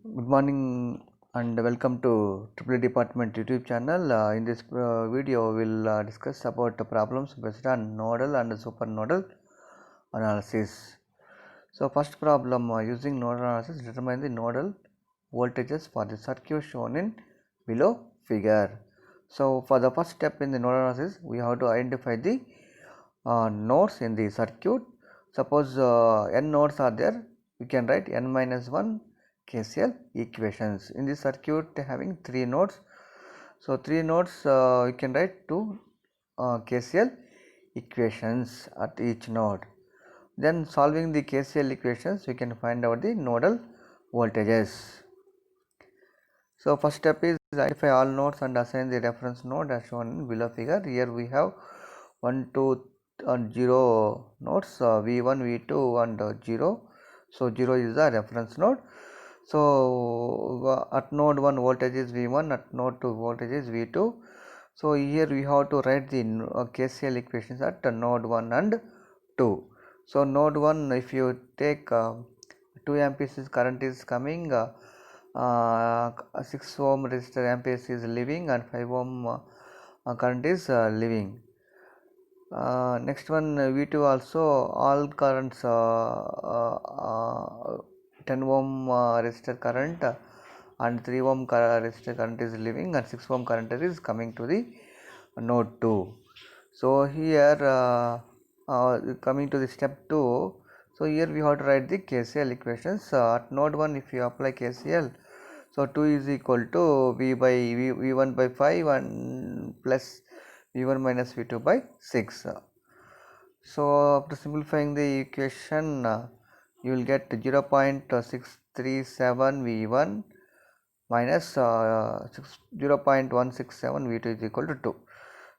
Good morning and welcome to Triple Department YouTube channel. In this video, we'll discuss about the problems based on nodal and super nodal analysis. So, first problem using nodal analysis, determine the nodal voltages for the circuit shown in below figure. So, for the first step in the nodal analysis, we have to identify the nodes in the circuit. Suppose n nodes are there, we can write n minus 1 KCL equations. In this circuit having 3 nodes, so 3 nodes you can write 2 KCL equations at each node. Then solving the KCL equations, we can find out the nodal voltages. So first step is identify all nodes and assign the reference node as shown in below figure. Here we have 1, 2 and 0 nodes, V1, V2 and 0. So 0 is the reference node. So at node 1 voltage is V1, at node 2 voltage is V2. So here we have to write the KCL equations at node 1 and 2. So node 1, if you take 2 amperes current is coming, 6 ohm resistor amperes is leaving and 5 ohm current is leaving. Next one V2 also all currents 10 ohm resistor current and 3 ohm resistor current is leaving and 6 ohm current is coming to the node 2. So here coming to the step 2, so here we have to write the KCL equations. At node 1 if you apply KCL, so 2 is equal to V1 by 5 and plus V1 minus V2 by 6. So after simplifying the equation, you will get 0.637 V1 minus 0.167 V2 is equal to 2.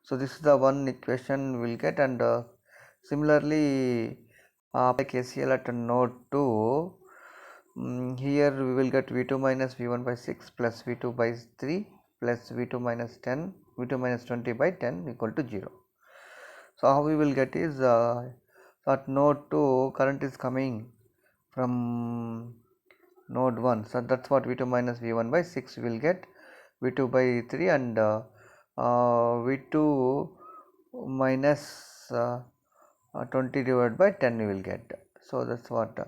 So this is the one equation we will get, and similarly apply KCL at node 2. Here we will get V2 minus V1 by 6 plus V2 by 3 plus V2 minus 10, V2 minus 20 by 10 equal to 0. So how we will get is at node 2 current is coming from node 1, so that's what V2 minus V1 by 6 we will get, V2 by 3 and V2 minus 20 divided by 10 we will get. So that's what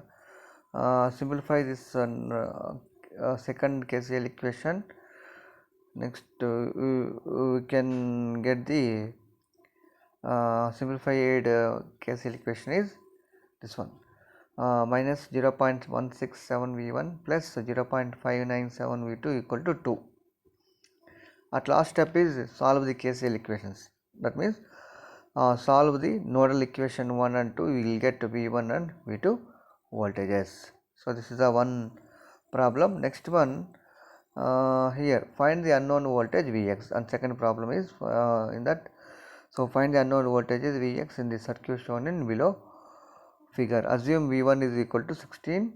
simplify this second KCL equation. Next we can get the simplified KCL equation is this one, minus 0.167 V1 plus 0.597 V2 equal to 2. At last step is solve the KCL equations. That means solve the nodal equation 1 and 2, we will get V1 and V2 voltages. So this is the one problem. Next one, here find the unknown voltage Vx, and second problem is in that, so find the unknown voltages Vx in the circuit shown in below figure. Assume V1 is equal to 16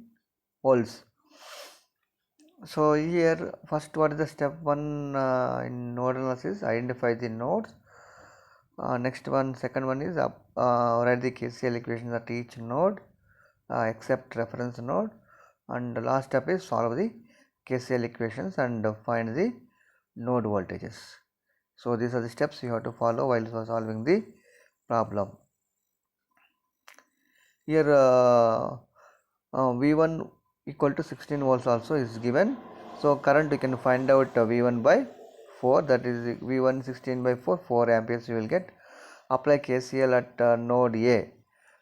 volts. So here first, what is the step 1 in node analysis? Identify the nodes. Next one, second one is write the KCL equations at each node except reference node, and the last step is solve the KCL equations and find the node voltages. So these are the steps you have to follow while solving the problem. Here V1 equal to 16 volts also is given. So current you can find out V1 by 4, that is V1 16 by 4, 4 amperes you will get. Apply KCL at node A.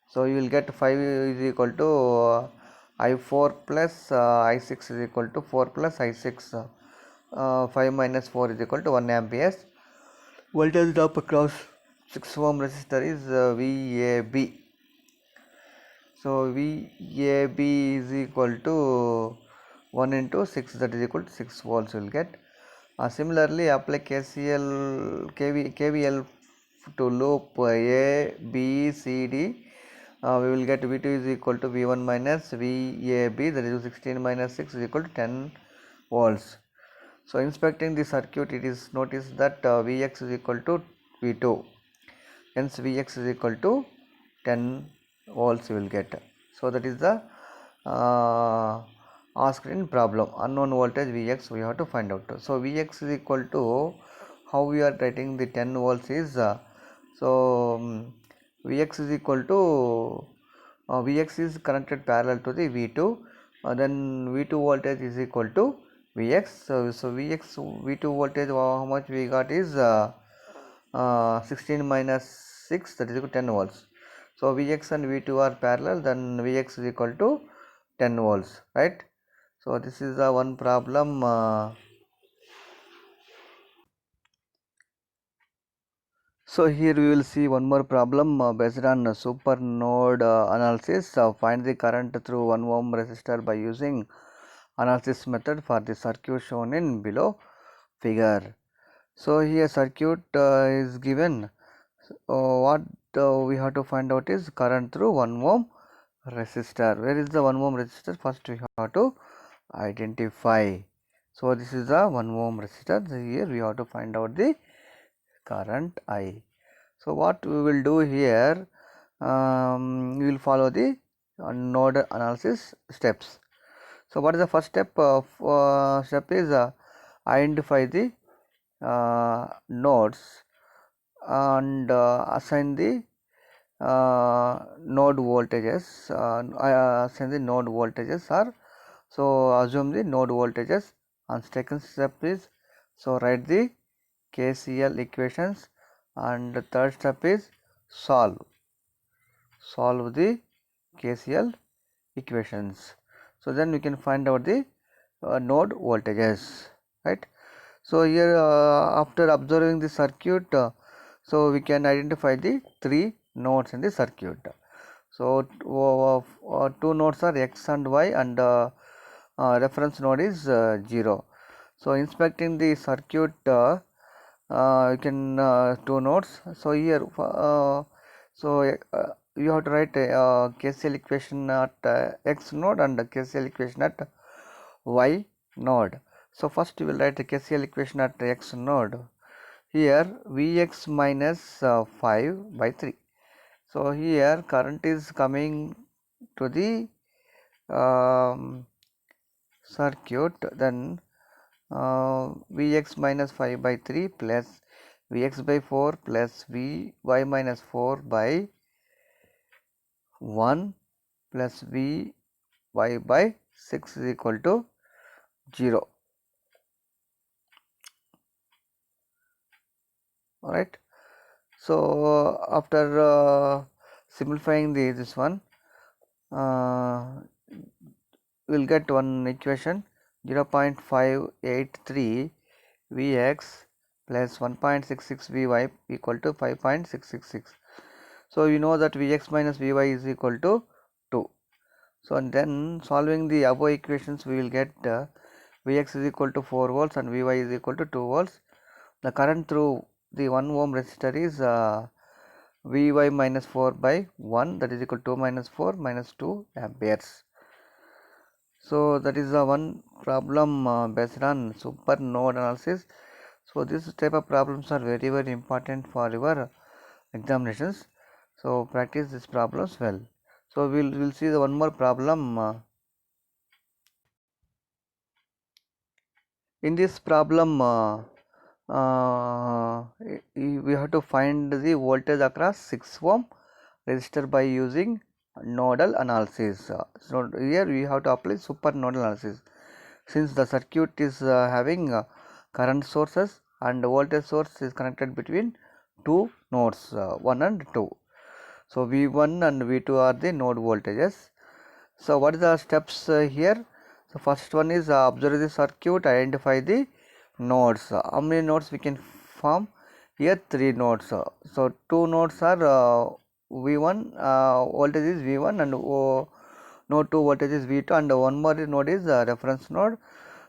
So you will get 5 is equal to I4 plus I6 is equal to 4 plus I6. 5 minus 4 is equal to 1 amperes. Voltage drop across 6 ohm resistor is VAB. So VAB is equal to 1 into 6, that is equal to 6 volts will get. Similarly apply KVL to loop A, B, C, D. We will get V2 is equal to V1 minus VAB, that is 16 minus 6 is equal to 10 volts. So inspecting the circuit, it is noticed that Vx is equal to V2, hence Vx is equal to 10 volts you will get. So that is the asked in problem. Unknown voltage Vx we have to find out. So Vx is equal to, how we are writing the 10 volts is, Vx is equal to, Vx is connected parallel to the V2, then V2 voltage is equal to Vx. So Vx V2 voltage, how much we got is 16 minus 6, that is equal to 10 volts. So Vx and V2 are parallel, then Vx is equal to 10 volts, right? So this is the one problem. So here we will see one more problem based on super node analysis. Find the current through 1 ohm resistor by using analysis method for the circuit shown in below figure. So here circuit is given. What we have to find out is current through 1 ohm resistor. Where is the 1 ohm resistor? First we have to identify. So this is the 1 ohm resistor. So here we have to find out the current I. So what we will do here, we will follow the node analysis steps. So what is the first step? Step is identify the nodes and assign the node voltages. Assign the node voltages, or so assume the node voltages. And second step is, so write the KCL equations, and the third step is solve the KCL equations. So then we can find out the node voltages, right? So here after observing the circuit, so we can identify the 3 nodes in the circuit. So two nodes are X and Y, and reference node is 0. So inspecting the circuit, you can 2 nodes. So here you have to write a KCL equation at X node and a KCL equation at Y node. So first we will write the KCL equation at X node. Here Vx minus 5 by 3. So here current is coming to the circuit, then Vx minus 5 by 3 plus Vx by 4 plus Vy minus 4 by 1 plus Vy by 6 is equal to 0. Alright. So after simplifying this one, we will get one equation, 0.583 Vx plus 1.66 Vy equal to 5.666. So you know that Vx minus Vy is equal to 2. So and then solving the above equations, we will get Vx is equal to 4 volts and Vy is equal to 2 volts. The current through the 1 ohm resistor is Vy minus 4 by 1, that is equal to 2 minus 4 minus 2 amperes. So that is the one problem based on super node analysis. So this type of problems are very important for your examinations. So practice these problems well. So we'll see the one more problem. In this problem, we have to find the voltage across 6 ohm resistor by using nodal analysis. So here we have to apply super nodal analysis, since the circuit is having current sources and voltage source is connected between two nodes, 1 and 2. So V1 and V2 are the node voltages. So what is the steps here? So first one is observe the circuit, identify the nodes. How many nodes we can form? Here 3 nodes. So 2 nodes are V1, voltage is V1, and node 2 voltage is V2, and one more node is reference node.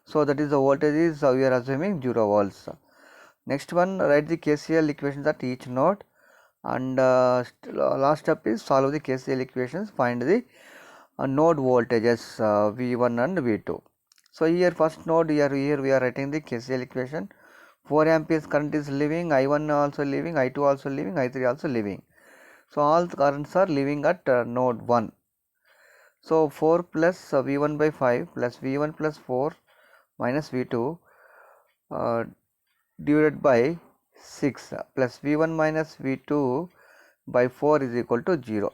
So that is the voltage is we are assuming 0 volts. Next one, write the KCL equations at each node, and last step is solve the KCL equations, find the node voltages V1 and V2. So here first node, here we are writing the KCL equation. 4 amperes current is leaving, I1 also leaving, I2 also leaving, I3 also leaving. So all the currents are leaving at node 1. So 4 plus V1 by 5 plus V1 plus 4 minus V2 divided by 6 plus V1 minus V2 by 4 is equal to 0.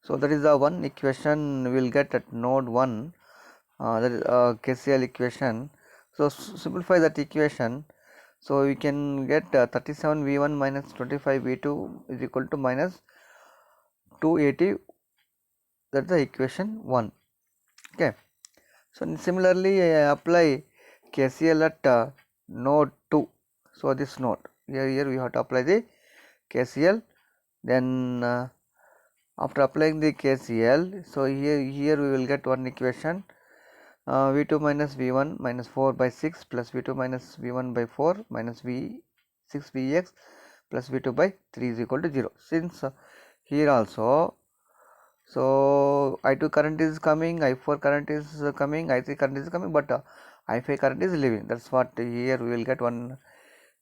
So that is the one equation we will get at node 1, that is KCL equation. So simplify that equation. So we can get 37 V1 minus 25 V2 is equal to minus 280. That's the equation 1. Okay. So similarly I apply KCL at node 2. So this node here we have to apply the KCL. Then after applying the KCL, so here we will get one equation, V2 minus V1 minus 4 by 6 plus V2 minus V1 by 4 minus V6 Vx plus V2 by 3 is equal to 0. Since here also, so I2 current is coming, I4 current is coming, I3 current is coming, but I5 current is leaving. That's what here we will get one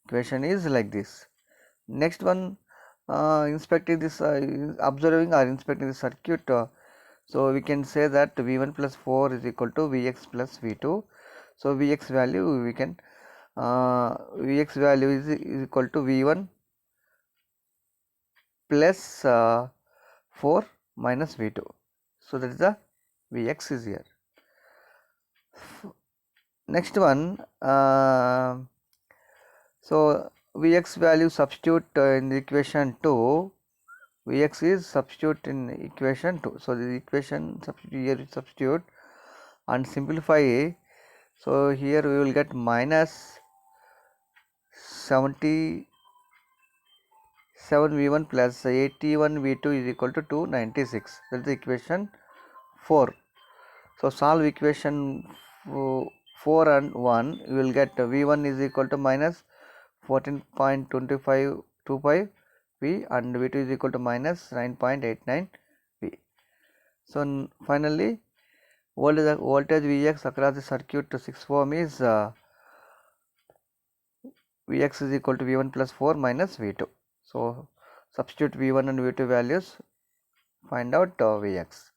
equation is like this. Next one, inspecting this, observing or inspecting the circuit. So we can say that V1 plus 4 is equal to Vx plus V2. So Vx value we can Vx value is equal to V1 plus 4 minus V2. So that is the Vx is here. Next one, so Vx value substitute in the equation 2. Vx is substitute in equation 2. So the equation substitute and simplify. So here we will get minus 77 V1 plus 81 V2 is equal to 296. That is the equation 4. So solve equation 4 and 1. You will get V1 is equal to minus 14.2525 V and V2 is equal to minus 9.89 V. So finally voltage Vx across the circuit to 6 ohm is Vx is equal to V1 plus 4 minus V2. So substitute V1 and V2 values, find out Vx.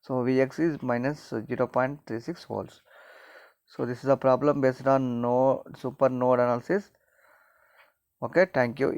So Vx is minus 0.36 volts. So this is a problem based on super node analysis. Okay, thank you.